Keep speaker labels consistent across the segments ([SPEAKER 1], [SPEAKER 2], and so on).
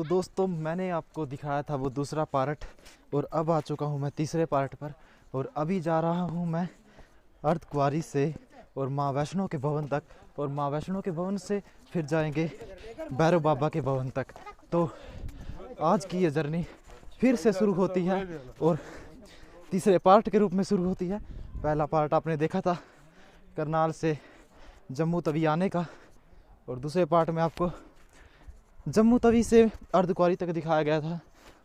[SPEAKER 1] तो दोस्तों मैंने आपको दिखाया था वो दूसरा पार्ट और अब आ चुका हूँ मैं तीसरे पार्ट पर। और अभी जा रहा हूँ मैं अर्धकुंवारी से और माँ वैष्णो के भवन तक, और माँ वैष्णो के भवन से फिर जाएंगे भैरव बाबा के भवन तक। तो आज की ये जर्नी फिर से शुरू होती है और तीसरे पार्ट के रूप में शुरू होती है। पहला पार्ट आपने देखा था करनाल से जम्मू तवी आने का, और दूसरे पार्ट में आपको जम्मू तवी से अर्धकुंवारी तक दिखाया गया था।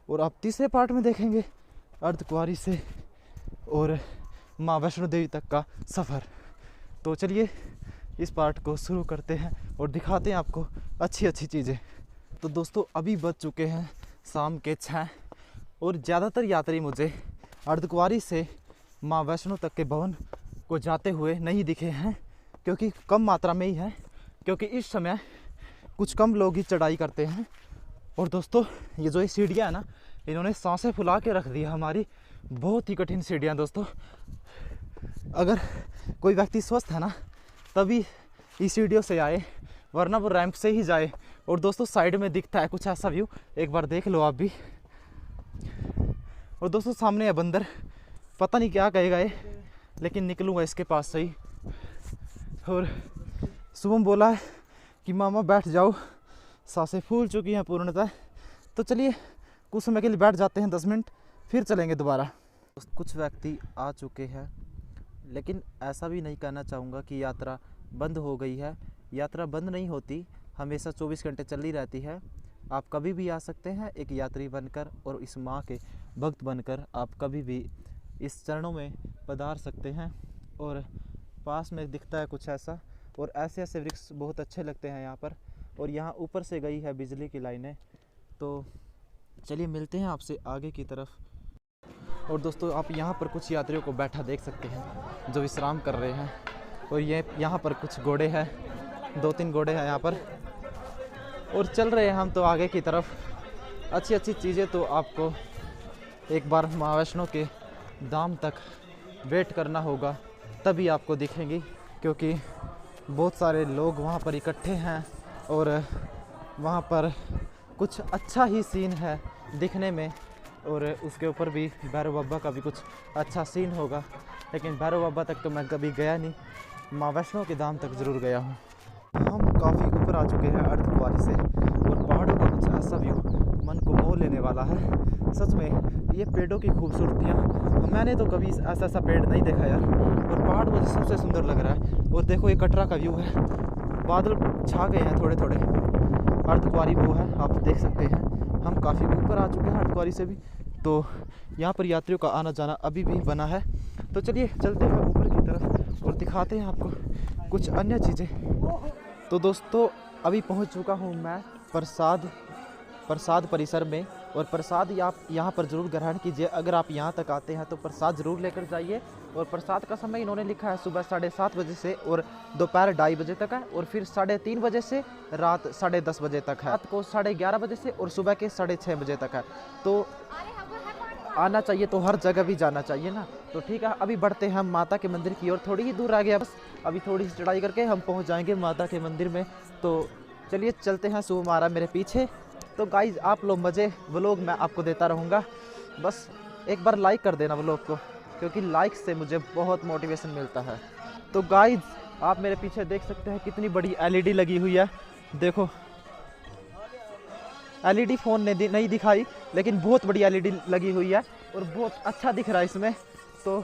[SPEAKER 1] और अब तीसरे पार्ट में देखेंगे अर्धकुंवारी से और माँ वैष्णो देवी तक का सफ़र। तो चलिए इस पार्ट को शुरू करते हैं और दिखाते हैं आपको अच्छी अच्छी चीज़ें। तो दोस्तों अभी बज चुके हैं शाम के 6 और ज़्यादातर यात्री मुझे अर्धकुंवारी से माँ वैष्णो तक के भवन को जाते हुए नहीं दिखे हैं, क्योंकि कम मात्रा में ही है, क्योंकि इस समय कुछ कम लोग ही चढ़ाई करते हैं। और दोस्तों ये जो ये सीढ़ियाँ है ना, इन्होंने सांसें फुला के रख दी है हमारी, बहुत ही कठिन सीढ़ियाँ दोस्तों। अगर कोई व्यक्ति स्वस्थ है ना तभी इस सीढ़ियों से आए, वरना वो रैंप से ही जाए। और दोस्तों साइड में दिखता है कुछ ऐसा व्यू, एक बार देख लो आप भी। और दोस्तों सामने है बंदर, पता नहीं क्या कहेगा ये, लेकिन निकलूँगा इसके पास से ही। और शुभम बोला है कि मामा बैठ जाओ, सांसें फूल चुकी हैं पूर्णतः। तो चलिए कुछ समय के लिए बैठ जाते हैं, 10 मिनट, फिर चलेंगे दोबारा। कुछ व्यक्ति आ चुके हैं, लेकिन ऐसा भी नहीं कहना चाहूँगा कि यात्रा बंद हो गई है। यात्रा बंद नहीं होती, हमेशा 24 घंटे चली रहती है। आप कभी भी आ सकते हैं एक यात्री बनकर, और इस माँ के भक्त बनकर आप कभी भी इस चरणों में पधार सकते हैं। और पास में दिखता है कुछ ऐसा, और ऐसे ऐसे वृक्ष बहुत अच्छे लगते हैं यहाँ पर। और यहाँ ऊपर से गई है बिजली की लाइनें। तो चलिए मिलते हैं आपसे आगे की तरफ। और दोस्तों आप यहाँ पर कुछ यात्रियों को बैठा देख सकते हैं जो विश्राम कर रहे हैं। और ये यहाँ पर कुछ घोड़े हैं, 2-3 घोड़े हैं यहाँ पर, और चल रहे हैं हम तो आगे की तरफ। अच्छी अच्छी चीज़ें तो आपको एक बार माँ वैष्णो के धाम तक वेट करना होगा, तभी आपको दिखेंगी, क्योंकि बहुत सारे लोग वहाँ पर इकट्ठे हैं और वहाँ पर कुछ अच्छा ही सीन है दिखने में। और उसके ऊपर भी भैरव बाबा का भी कुछ अच्छा सीन होगा, लेकिन भैरव बाबा तक तो मैं कभी गया नहीं, माँ वैष्णो के धाम तक ज़रूर गया हूँ। हम काफ़ी ऊपर आ चुके हैं अर्धकुंवारी से, और पहाड़ों का कुछ ऐसा व्यू मन को मोह लेने वाला है। सच में ये पेड़ों की खूबसूरतियाँ, मैंने तो कभी ऐसा पेड़ नहीं देखा यार। और पहाड़ मुझे सबसे सुंदर लग रहा है। और देखो ये कटरा का व्यू है, बादल छा गए हैं थोड़े थोड़े, अर्धकुंवारी वो है, आप देख सकते हैं। हम काफ़ी ऊपर आ चुके हैं अर्धकुंवारी से भी, तो यहाँ पर यात्रियों का आना जाना अभी भी बना है। तो चलिए चलते हैं ऊपर की तरफ और दिखाते हैं आपको कुछ अन्य चीज़ें। तो दोस्तों अभी पहुँच चुका हूँ मैं प्रसाद परिसर में, और प्रसाद आप यहाँ पर ज़रूर ग्रहण कीजिए। अगर आप यहाँ तक आते हैं तो प्रसाद ज़रूर लेकर जाइए। और प्रसाद का समय इन्होंने लिखा है सुबह 7:30 बजे से और दोपहर 2:30 बजे तक है, और फिर 3:30 बजे से रात 10:30 बजे तक है, रात को 11:30 बजे से और सुबह के 6:30 बजे तक है। तो आना चाहिए, तो हर जगह भी जाना चाहिए ना। तो ठीक है, अभी बढ़ते हैं हम माता के मंदिर की ओर। थोड़ी ही दूर आ गया बस, अभी थोड़ी सी चढ़ाई करके हम पहुँच जाएंगे माता के मंदिर में। तो चलिए चलते हैं, शुभम आ रहा है मेरे पीछे। तो गाइज आप लोग मज़े व्लॉग मैं आपको देता रहूँगा, बस एक बार लाइक कर देना व्लॉग को, क्योंकि लाइक से मुझे बहुत मोटिवेशन मिलता है। तो गाइज आप मेरे पीछे देख सकते हैं कितनी बड़ी एलईडी लगी हुई है। देखो एलईडी फ़ोन ने नहीं दिखाई, लेकिन बहुत बड़ी एलईडी लगी हुई है और बहुत अच्छा दिख रहा है इसमें। तो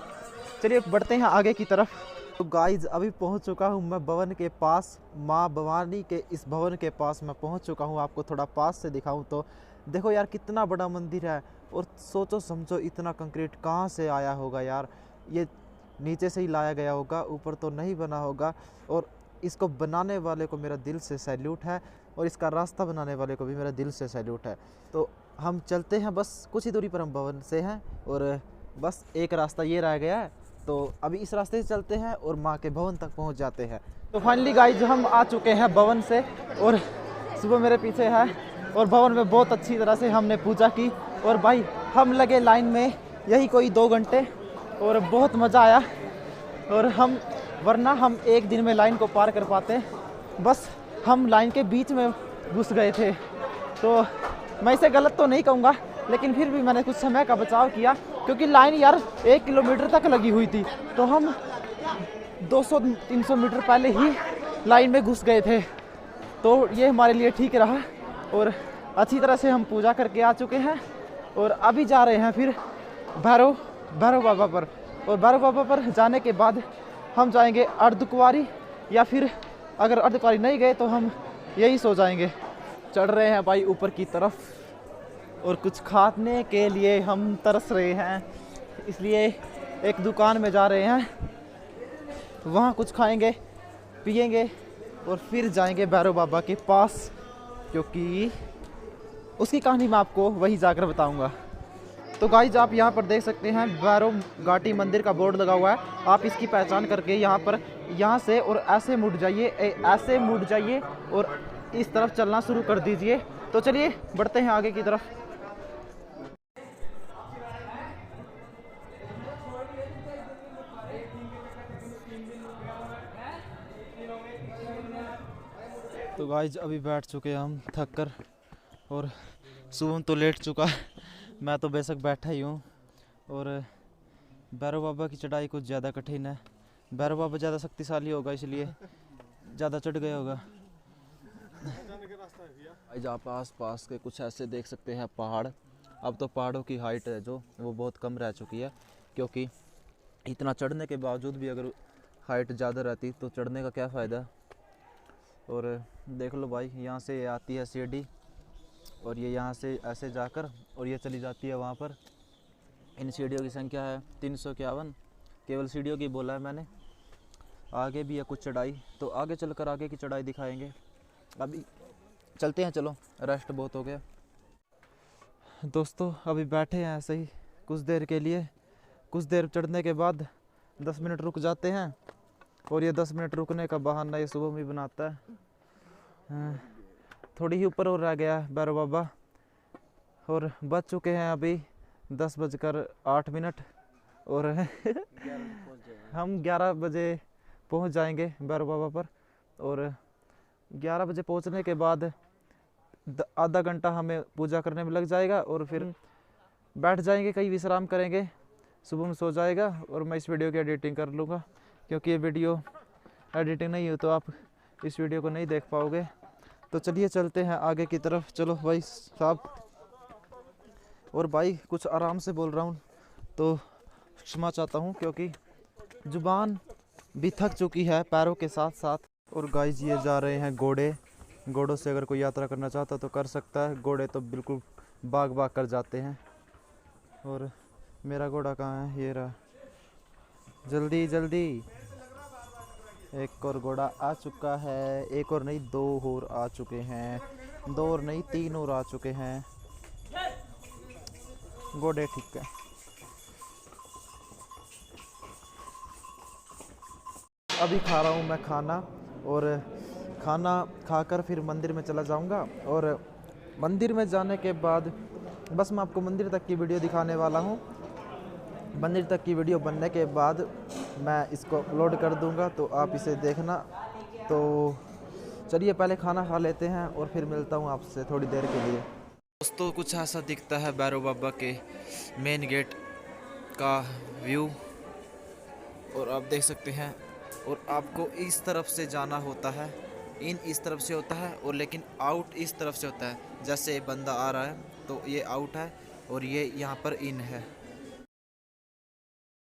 [SPEAKER 1] चलिए बढ़ते हैं आगे की तरफ। तो गाइज अभी पहुंच चुका हूं मैं भवन के पास, माँ भवानी के इस भवन के पास मैं पहुंच चुका हूं। आपको थोड़ा पास से दिखाऊं तो देखो यार कितना बड़ा मंदिर है। और सोचो समझो इतना कंक्रीट कहां से आया होगा यार, ये नीचे से ही लाया गया होगा, ऊपर तो नहीं बना होगा। और इसको बनाने वाले को मेरा दिल से सैल्यूट है, और इसका रास्ता बनाने वाले को भी मेरा दिल से सैल्यूट है। तो हम चलते हैं, बस कुछ ही दूरी पर हम भवन से हैं, और बस एक रास्ता ये रह गया है। तो अभी इस रास्ते से चलते हैं और माँ के भवन तक पहुँच जाते हैं। तो फाइनली गाइज हम आ चुके हैं भवन से, और सुबह मेरे पीछे है, और भवन में बहुत अच्छी तरह से हमने पूजा की। और भाई हम लगे लाइन में यही कोई 2 घंटे, और बहुत मज़ा आया। और वरना हम एक दिन में लाइन को पार कर पाते, बस हम लाइन के बीच में घुस गए थे। तो मैं इसे गलत तो नहीं कहूँगा, लेकिन फिर भी मैंने कुछ समय का बचाव किया, क्योंकि लाइन यार 1 किलोमीटर तक लगी हुई थी। तो हम 200-300 मीटर पहले ही लाइन में घुस गए थे। तो ये हमारे लिए ठीक रहा और अच्छी तरह से हम पूजा करके आ चुके हैं और अभी जा रहे हैं फिर भैरव बाबा पर। और भैरव बाबा पर जाने के बाद हम जाएंगे अर्धकुंवारी, या फिर अगर अर्धकुंवारी नहीं गए तो हम यही सो जाएंगे। चढ़ रहे हैं भाई ऊपर की तरफ और कुछ खाने के लिए हम तरस रहे हैं, इसलिए एक दुकान में जा रहे हैं, वहाँ कुछ खाएंगे पिएंगे और फिर जाएंगे भैरव बाबा के पास, क्योंकि उसकी कहानी मैं आपको वही जाकर बताऊंगा। तो गाइज आप यहाँ पर देख सकते हैं भैरव घाटी मंदिर का बोर्ड लगा हुआ है। आप इसकी पहचान करके यहाँ से और ऐसे मुड़ जाइए और इस तरफ चलना शुरू कर दीजिए। तो चलिए बढ़ते हैं आगे की तरफ। तो गाइज अभी बैठ चुके हैं हम थक कर, और शुभम तो लेट चुका है, मैं तो बेशक बैठा ही हूँ। और भैरव बाबा की चढ़ाई कुछ ज़्यादा कठिन है। भैरव बाबा ज़्यादा शक्तिशाली होगा, इसलिए ज़्यादा चढ़ गया होगा। आज आप आस पास के कुछ ऐसे देख सकते हैं पहाड़। अब तो पहाड़ों की हाइट है जो वो बहुत कम रह चुकी है, क्योंकि इतना चढ़ने के बावजूद भी अगर हाइट ज़्यादा रहती तो चढ़ने का क्या फ़ायदा। और देख लो भाई, यहाँ से आती है सीढ़ी और ये यहाँ से ऐसे जाकर और ये चली जाती है वहाँ पर। इन सीढ़ियों की संख्या है 351, केवल सीढ़ियों की बोला है मैंने। आगे भी है कुछ चढ़ाई, तो आगे चलकर आगे की चढ़ाई दिखाएंगे। अभी चलते हैं, चलो रेस्ट बहुत हो गया। दोस्तों अभी बैठे हैं ऐसे ही कुछ देर के लिए। कुछ देर चढ़ने के बाद 10 मिनट रुक जाते हैं, और ये 10 मिनट रुकने का बहाना ये सुबह में बनाता है। थोड़ी ही ऊपर और रह गया भैरव बाबा, और बज चुके हैं अभी 10:08, और हम 11 बजे पहुंच जाएंगे भैरव बाबा पर। और 11 बजे पहुंचने के बाद आधा घंटा हमें पूजा करने में लग जाएगा, और फिर बैठ जाएंगे, कहीं विश्राम करेंगे। सुबह में सो जाएगा और मैं इस वीडियो की एडिटिंग कर लूँगा, क्योंकि ये वीडियो एडिटिंग नहीं हो तो आप इस वीडियो को नहीं देख पाओगे। तो चलिए चलते हैं आगे की तरफ। चलो भाई साहब। और भाई कुछ आराम से बोल रहा हूँ तो क्षमा चाहता हूँ, क्योंकि जुबान भी थक चुकी है पैरों के साथ साथ। और गाइस ये जा रहे हैं घोड़े। घोड़ों से अगर कोई यात्रा करना चाहता तो कर सकता है, घोड़े तो बिल्कुल भाग कर जाते हैं। और मेरा घोड़ा कहाँ है? ये रहा। जल्दी जल्दी। एक और घोड़ा आ चुका है, एक और नहीं 2 और आ चुके हैं, 2 और नहीं 3 और आ चुके हैं घोड़े। ठीक है, अभी खा रहा हूँ मैं खाना, और खाना खाकर फिर मंदिर में चला जाऊँगा। और मंदिर में जाने के बाद बस मैं आपको मंदिर तक की वीडियो दिखाने वाला हूँ। मंदिर तक की वीडियो बनने के बाद मैं इसको अपलोड कर दूंगा, तो आप इसे देखना। तो चलिए पहले खाना खा लेते हैं और फिर मिलता हूँ आपसे थोड़ी देर के लिए। दोस्तों कुछ ऐसा दिखता है भैरव बाबा के मेन गेट का व्यू, और आप देख सकते हैं। और आपको इस तरफ से जाना होता है, इन इस तरफ से होता है, और लेकिन आउट इस तरफ से होता है। जैसे बंदा आ रहा है तो ये आउट है और ये यहाँ पर इन है।